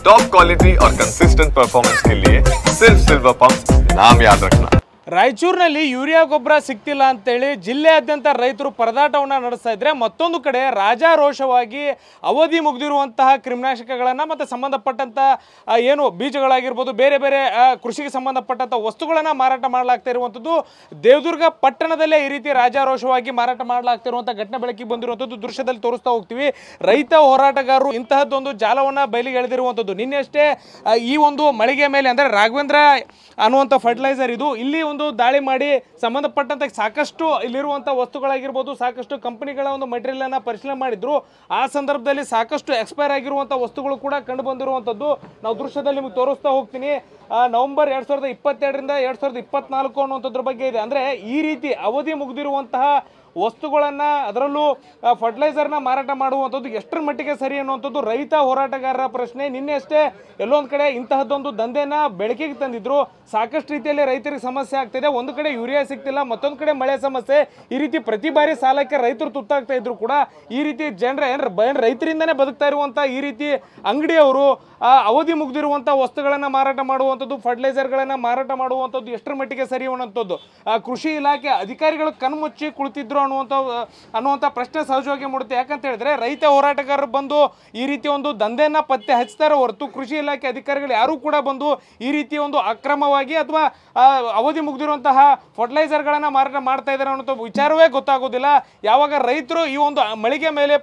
Top quality और consistent performance के लिए सिर्फ सिल्वर पंप नाम याद रखना। ರಾಯಚೂರಿನಲ್ಲಿ ಯೂರಿಯಾ ಗೊಬ್ಬರ ಸಿಗ್ತಿಲ್ಲ ಅಂತೇಳಿ ಜಿಲ್ಲೆಯಾದ್ಯಂತ ರೈತರು ಪರದಾಟವನ್ನು ನಡೆಸ್ತಾ ಇದ್ರೆ, ಮತ್ತೊಂದು ಕಡೆ ರಾಜಾರೋಷವಾಗಿ ಅವಧಿ ಮುಗಿದಿರುವಂತಹ ಕ್ರಿಮಿನಾಶಕಗಳನ್ನು ಮತ್ತು ಸಂಬಂಧಪಟ್ಟಂಥ ಏನು ಬೀಜಗಳಾಗಿರ್ಬೋದು, ಬೇರೆ ಬೇರೆ ಕೃಷಿಗೆ ಸಂಬಂಧಪಟ್ಟಂಥ ವಸ್ತುಗಳನ್ನು ಮಾರಾಟ ಮಾಡಲಾಗ್ತಾ ಇರುವಂಥದ್ದು ದೇವದುರ್ಗ ಪಟ್ಟಣದಲ್ಲೇ ಈ ರೀತಿ ರಾಜಾರೋಷವಾಗಿ ಮಾರಾಟ ಮಾಡಲಾಗ್ತಿರುವಂಥ ಘಟನೆ ಬೆಳಕಿಗೆ ಬಂದಿರುವಂಥದ್ದು ದೃಶ್ಯದಲ್ಲಿ ತೋರಿಸ್ತಾ ಹೋಗ್ತೀವಿ. ರೈತ ಹೋರಾಟಗಾರರು ಇಂತಹದ್ದೊಂದು ಜಾಲವನ್ನು ಬಯಲಿಗೆ ಎಳೆದಿರುವಂಥದ್ದು. ನಿನ್ನೆ ಅಷ್ಟೇ ಈ ಒಂದು ಮಳಿಗೆ ಮೇಲೆ ಅಂದರೆ ರಾಘವೇಂದ್ರ ಅನ್ನುವಂಥ ಫರ್ಟಿಲೈಸರ್ ಇದು, ಇಲ್ಲಿ ಒಂದು ದಾಳಿ ಮಾಡಿ ಸಂಬಂಧಪಟ್ಟಂತೆ ಸಾಕಷ್ಟು ಇಲ್ಲಿರುವಂಥ ವಸ್ತುಗಳಾಗಿರ್ಬೋದು, ಸಾಕಷ್ಟು ಕಂಪನಿಗಳ ಒಂದು ಮೆಟೀರಿಯಲ್ ಅನ್ನ ಪರಿಶೀಲನೆ ಮಾಡಿದ್ರು. ಆ ಸಂದರ್ಭದಲ್ಲಿ ಸಾಕಷ್ಟು ಎಕ್ಸ್ಪೈರ್ ಆಗಿರುವಂಥ ವಸ್ತುಗಳು ಕೂಡ ಕಂಡು ಬಂದಿರುವಂಥದ್ದು ನಾವು ದೃಶ್ಯದಲ್ಲಿ ನಿಮಗೆ ತೋರಿಸ್ತಾ ಹೋಗ್ತೀನಿ. ನವೆಂಬರ್ 2022ರಿಂದ 2024 ಅನ್ನುವಂಥದ್ರ ಬಗ್ಗೆ ಇದೆ. ಅಂದರೆ ಈ ರೀತಿ ಅವಧಿ ಮುಗಿದಿರುವಂತಹ ವಸ್ತುಗಳನ್ನು, ಅದರಲ್ಲೂ ಫರ್ಟಿಲೈಸರ್ನ ಮಾರಾಟ ಮಾಡುವಂಥದ್ದು ಎಷ್ಟರ ಮಟ್ಟಿಗೆ ಸರಿ ಅನ್ನುವಂಥದ್ದು ರೈತ ಹೋರಾಟಗಾರರ ಪ್ರಶ್ನೆ. ನಿನ್ನೆ ಅಷ್ಟೇ ಎಲ್ಲೊಂದು ಕಡೆ ಇಂತಹದ್ದೊಂದು ದಂಧೆನ ಬೆಳಕಿಗೆ ತಂದಿದ್ರು. ಸಾಕಷ್ಟು ರೀತಿಯಲ್ಲಿ ರೈತರಿಗೆ ಸಮಸ್ಯೆ ಆಗ್ತಿದೆ. ಒಂದು ಕಡೆ ಯೂರಿಯಾ ಸಿಗ್ತಿಲ್ಲ, ಮತ್ತೊಂದು ಕಡೆ ಮಳೆ ಸಮಸ್ಯೆ. ಈ ರೀತಿ ಪ್ರತಿ ಬಾರಿ ಸಾಲಕ್ಕೆ ರೈತರು ತುತ್ತಾಗ್ತಾ ಇದ್ರು ಕೂಡ ಈ ರೀತಿ ರೈತರಿಂದನೇ ಬದುಕ್ತಾ ಇರುವಂಥ ಈ ರೀತಿ ಅಂಗಡಿಯವರು ಅವಧಿ ಮುಗಿದಿರುವಂಥ ವಸ್ತುಗಳನ್ನು ಮಾರಾಟ ಮಾಡುವಂಥದ್ದು, ಫರ್ಟಿಲೈಸರ್ಗಳನ್ನು ಮಾರಾಟ ಮಾಡುವಂಥದ್ದು ಎಷ್ಟರ ಮಟ್ಟಿಗೆ ಸರಿ ಅನ್ನುವಂಥದ್ದು ಕೃಷಿ ಇಲಾಖೆ ಅಧಿಕಾರಿಗಳು ಕಣ್ಮುಚ್ಚಿ ಕುಳಿತಿದ್ರು ಅನ್ನುವಂಥ ಪ್ರಶ್ನೆ ಸಹಜವಾಗಿ ಮೂಡುತ್ತೆ. ಯಾಕಂತ ಹೇಳಿದ್ರೆ ರೈತ ಹೋರಾಟಗಾರರು ಬಂದು ಈ ರೀತಿ ಒಂದು ದಂಧೆಯನ್ನ ಪತ್ತೆ ಹಚ್ತಾರೆ ಹೊರತು ಕೃಷಿ ಇಲಾಖೆ ಅಧಿಕಾರಿಗಳು ಯಾರೂ ಕೂಡ ಬಂದು ಈ ರೀತಿ ಒಂದು ಅಕ್ರಮವಾಗಿ ಅಥವಾ ಅವಧಿ ಮುಗಿದಿರುವಂತಹ ಫರ್ಟಿಲೈಸರ್ಗಳನ್ನು ಮಾರಾಟ ಮಾಡ್ತಾ ಇದ್ದಾರೆ ಅನ್ನೋ ವಿಚಾರವೇ ಗೊತ್ತಾಗೋದಿಲ್ಲ. ಯಾವಾಗ ರೈತರು ಈ ಒಂದು ಮಳಿಗೆ ಮೇಲೆ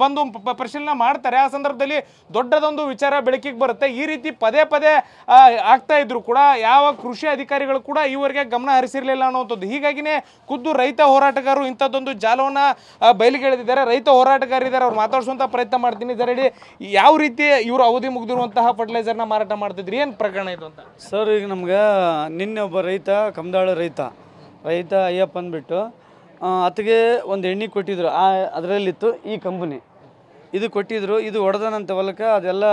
ಬಂದು ಪರಿಶೀಲನೆ ಮಾಡ್ತಾರೆ, ಆ ಸಂದರ್ಭದಲ್ಲಿ ದೊಡ್ಡದೊಂದು ವಿಚಾರ ಬೆಳಕಿಗೆ ಬರುತ್ತೆ. ಈ ರೀತಿ ಪದೇ ಪದೇ ಆಗ್ತಾ ಇದ್ರು ಕೂಡ ಯಾವ ಕೃಷಿ ಅಧಿಕಾರಿಗಳು ಕೂಡ ಈವರೆಗೆ ಗಮನ ಹರಿಸಿರಲಿಲ್ಲ ಅನ್ನುವಂಥದ್ದು. ಹೀಗಾಗಿನೇ ಖುದ್ದು ರೈತ ಹೋರಾಟಗಾರರು ಇಂಥದ್ದೊಂದು ಜಾಲವನ್ನು ಬಯಲಿಗೆ ಎಳೆದಿದ್ದಾರೆ. ರೈತ ಹೋರಾಟಗಾರಿದ್ದಾರೆ, ಅವ್ರು ಮಾತಾಡಿಸುವಂಥ ಪ್ರಯತ್ನ ಮಾಡ್ತೀನಿ. ಇದರಲ್ಲಿ ಯಾವ ರೀತಿ ಇವರು ಅವಧಿ ಮುಗಿದಿರುವಂತಹ ಫರ್ಟಿಲೈಸರ್ನ ಮಾರಾಟ ಮಾಡ್ತಿದ್ರಿ, ಏನು ಪ್ರಕರಣ ಇದು ಅಂತ ಸರ್? ಈಗ ನಮ್ಗೆ ನಿನ್ನೆ ಒಬ್ಬ ರೈತ, ಕಮದಾಳ ರೈತ ಅಯ್ಯಪ್ಪ ಅಂದ್ಬಿಟ್ಟು ಆತಗೆ ಒಂದು ಎಣ್ಣೆ ಕೊಟ್ಟಿದ್ರು. ಅದರಲ್ಲಿತ್ತು ಈ ಕಂಪನಿ, ಇದು ಕೊಟ್ಟಿದ್ರು. ಇದು ಹೊಡೆದನಂತ ಹೊಲಕ್ಕೆ ಅದೆಲ್ಲ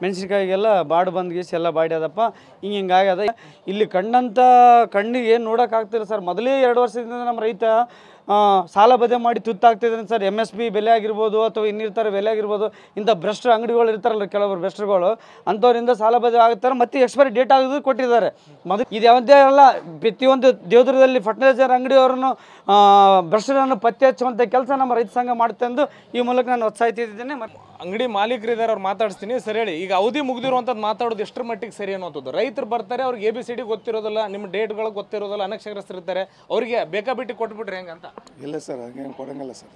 ಮೆಣಸಿನ್ಕಾಯಿಗೆಲ್ಲ ಬಾಡು ಬಂದ್ಗೀಸಿ ಎಲ್ಲ ಬಾಡಿ ಅದಪ್ಪ, ಹಿಂಗಾಗ್ಯದ. ಇಲ್ಲಿ ಕಣ್ಣಿಗೆ ನೋಡೋಕ್ಕಾಗ್ತಿಲ್ಲ ಸರ್. ಮೊದಲೇ 2 ವರ್ಷದಿಂದ ನಮ್ಮ ರೈತ ಸಾಲ ಬದೆ ಮಾಡಿ ತುತ್ತಾಗ್ತಿದ್ದಾನೆ ಸರ್. MSP ಬೆಲೆ ಆಗಿರ್ಬೋದು ಅಥವಾ ಇನ್ನಿರ್ತಾರೆ ಬೆಲೆ ಆಗಿರ್ಬೋದು, ಇಂಥ ಭ್ರಷ್ಟ ಅಂಗಡಿಗಳು ಇರ್ತಾರಲ್ಲ ಕೆಲವರು ಭ್ರಷ್ಟರುಗಳು, ಅಂಥವ್ರಿಂದ ಸಾಲ ಬದೆ ಆಗುತ್ತಾರೆ. ಮತ್ತು ಎಕ್ಸ್ಪೈರಿ ಡೇಟ್ ಆಗೋದು ಕೊಟ್ಟಿದ್ದಾರೆ. ಮೊದಲು ಇದು ಯಾವುದೇ ಅಲ್ಲ, ಪ್ರತಿಯೊಂದು ದೇವದುರ್ಗದಲ್ಲಿ ಫರ್ಟಿಲೈಸರ್ ಅಂಗಡಿಯವರನ್ನು ಭ್ರಷ್ಟರನ್ನು ಪತ್ತೆ ಹಚ್ಚುವಂಥ ಕೆಲಸ ನಮ್ಮ ರೈತ ಸಂಘ ಮಾಡುತ್ತೆ ಎಂದು ಈ ಮೂಲಕ ನಾನು ಒತ್ತಾಯಿಸಿದ್ದೇನೆ. ಅಂಗಡಿ ಮಾಲೀಕರಿದ್ದಾರೆ, ಅವ್ರು ಮಾತಾಡಿಸ್ತೀನಿ. ಸರಿ ಹೇಳಿ, ಈಗ ಅವಧಿ ಮುಗಿದಿರುವಂಥದ್ದು ಮಾತಾಡೋದು ಎಷ್ಟರ ಮಟ್ಟಿಗೆ ಸರಿ ಅನ್ನೋದು? ರೈತರು ಬರ್ತಾರೆ, ಅವ್ರಿಗೆ ABCD ಗೊತ್ತಿರೋದಿಲ್ಲ, ನಿಮ್ಮ ಡೇಟ್ಗಳು ಗೊತ್ತಿರೋದಿಲ್ಲ, ಅನಕ್ಷರಸ್ಥರಿರ್ತಾರೆ, ಅವ್ರಿಗೆ ಬೇಕಾಬಿಟ್ಟು ಕೊಟ್ಬಿಟ್ರಿ ಹೆಂಗಂತ? ಇಲ್ಲ ಸರ್, ಹಂಗೇನು ಕೊಡಂಗಿಲ್ಲ ಸರ್.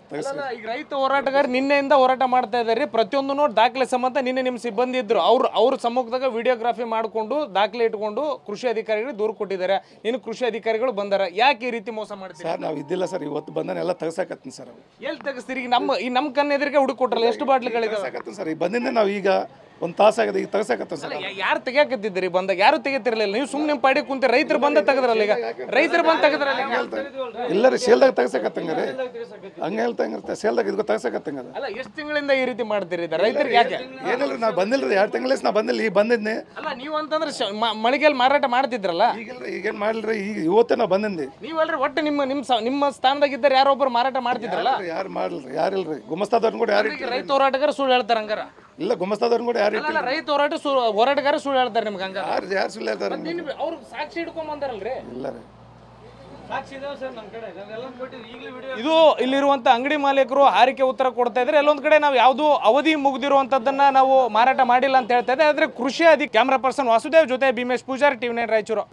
ಈಗ ರೈತ ಹೋರಾಟಗಾರ ನಿನ್ನೆಯಿಂದ ಹೋರಾಟ ಮಾಡ್ತಾ ಇದ್ದಾರೆ. ಪ್ರತಿಯೊಂದು ನೋಡಿ ದಾಖಲೆ ಸಂಬಂಧ ನಿನ್ನೆ ನಿಮ್ಮ ಸಿಬ್ಬಂದಿ ಇದ್ರು, ಅವ್ರ ಸಮ್ಮುಖದಾಗ ವಿಡಿಯೋಗ್ರಾಫಿ ಮಾಡಿಕೊಂಡು ದಾಖಲೆ ಇಟ್ಕೊಂಡು ಕೃಷಿ ಅಧಿಕಾರಿಗಳಿಗೆ ದೂರು ಕೊಟ್ಟಿದ್ದಾರೆ. ಇನ್ನು ಕೃಷಿ ಅಧಿಕಾರಿಗಳು ಬಂದಾರ. ಯಾಕೆ ಈ ರೀತಿ ಮೋಸ ಮಾಡ್ತೀವಿ ಸರ್? ನಾವು ಇದ್ದಿಲ್ಲ ಸರ್, ಇವತ್ತು ಬಂದಾನೆ ಎಲ್ಲ ತೆಗ್ಸಾಕತ್ತೀನಿ ಸರ್. ಎಲ್ಲಿ ತೆಗಿಸ್ತೀರಿ? ಈಗ ನಮ್ಮ ಕಣ್ಣ ಎದುರಿಗೆ ಹುಡುಕ್ ಕೊಟ್ರಲ್ಲ, ಎಷ್ಟು ಬಾಟ್ಲಿಗಳಿದೆ ಸರ್? ಈಗ ಬಂದಿಂದ ನಾವು ಈಗ ಒಂದು ತಾಸಾಗದ, ಈಗ ತೆಗ್ಸಾಕತ್ತ ಸರ್. ಯಾರು ತೆಗಿಯಾಕತ್ತಿದ್ದೀರಿ? ಬಂದಾಗ ಯಾರು ತೆಗಿತಿರ್ಲಿಲ್ಲ, ನೀವು ಸುಮ್ಮನೆ ಪಾಡಿ ಕುಂತ ರೈತರು ಬಂದ ತೆಗೆದ್ರಲ್ಲ. ಈಗ ರೈತರು ಬಂದು ತೆಗೆದ್ರಲ್ಲ. ಇಲ್ಲ ರೀ, ಸೇಲ್ದಾಗ ತೆಗ್ಸಾಕತ್ತಂಗಾರೆ ಹಂಗೆ ಹೇಳ್ತಂಗಿರುತ್ತೆ. ಸೇಲ್ದಾಗ ಇದಕ್ಕೆ ತೆಗ್ಸಾಕತ್ತಂಗದ. ಅಲ್ಲ, ಎಷ್ಟು ತಿಂಗಳಿಂದ ಈ ರೀತಿ ಮಾಡ್ತೀರಿ ರೈತರಿಗೆ? ಯಾಕೆ ಏನಿಲ್ಲ, ನಾವು ಬಂದಿಲ್ಲ ರೀ, 2 ತಿಂಗಳ ನಾ ಬಂದಿಲ್ಲ, ಈಗ ಬಂದಿದ್ನಿ. ಅಲ್ಲ, ನೀವು ಅಂತಂದ್ರೆ ಮಳಿಗೆಯಲ್ಲಿ ಮಾರಾಟ ಮಾಡ್ತಿದ್ರಲ್ಲ. ಈಗಿಲ್ಲ, ಈಗೇನು ಮಾಡಿಲ್ರಿ, ಈಗ ಇವತ್ತೇ ನಾವು ಬಂದಿದ್ದೆ. ನೀವಲ್ರಿ ಒಟ್ಟು ನಿಮ್ಮ ಸ್ಥಾನದಾಗಿದ್ದಾರೆ ಯಾರೊಬ್ಬರು ಮಾರಾಟ ಮಾಡ್ತಿದ್ರಲ್ಲ? ಯಾರು ಮಾಡಿಲ್ರಿ, ಯಾರಿಲ್ರಿ. ಗುಮಸ್ತಾದವ್ರನ್ನ ಕೂಡ ಯಾರು ರೈತ ಹೋರಾಟಗಾರ ಸುಳ್ಳು ಹೇಳ್ತಾರ ಹಂಗಾರ? ಇಲ್ಲ, ಗುಮಸ್ತಾದವ್ರನ್ನ ಕೂಡ ಯಾರು ರೈತ ಹೋರಾಟಗಾರ ಸುಳ್ಳು ಹೇಳ್ತಾರೆ ನಿಮ್ಗೆ ಹಂಗ? ಯಾರು ಸುಳ್ಳು ಹೇಳ್ತಾರೆ? ಅವ್ರು ಸಾಕ್ಷಿ ಹಿಡ್ಕೊಂಡ್ ಬಂದಾರಲ್ರಿ? ಇಲ್ಲ ರೀ, ಇದು ಇಲ್ಲಿರುವಂತ ಅಂಗಡಿ ಮಾಲೀಕರು ಹಾರಿಕೆ ಉತ್ತರ ಕೊಡ್ತಾ ಇದ್ದಾರೆ. ಎಲ್ಲೊಂದ್ ಕಡೆ ನಾವು ಯಾವುದು ಅವಧಿ ಮುಗಿದಿರುವಂತದ್ದನ್ನ ನಾವು ಮಾರಾಟ ಮಾಡಿಲ್ಲ ಅಂತ ಹೇಳ್ತಾ ಇದ್ದಾರೆ. ಆದ್ರೆ ಕೃಷಿ ಕ್ಯಾಮರಾ ಪರ್ಸನ್ ವಾಸುದೇವ್ ಜೊತೆ ಭೀಮೇಶ್ ಪೂಜಾರಿ, TV9 ರಾಯಚೂರು.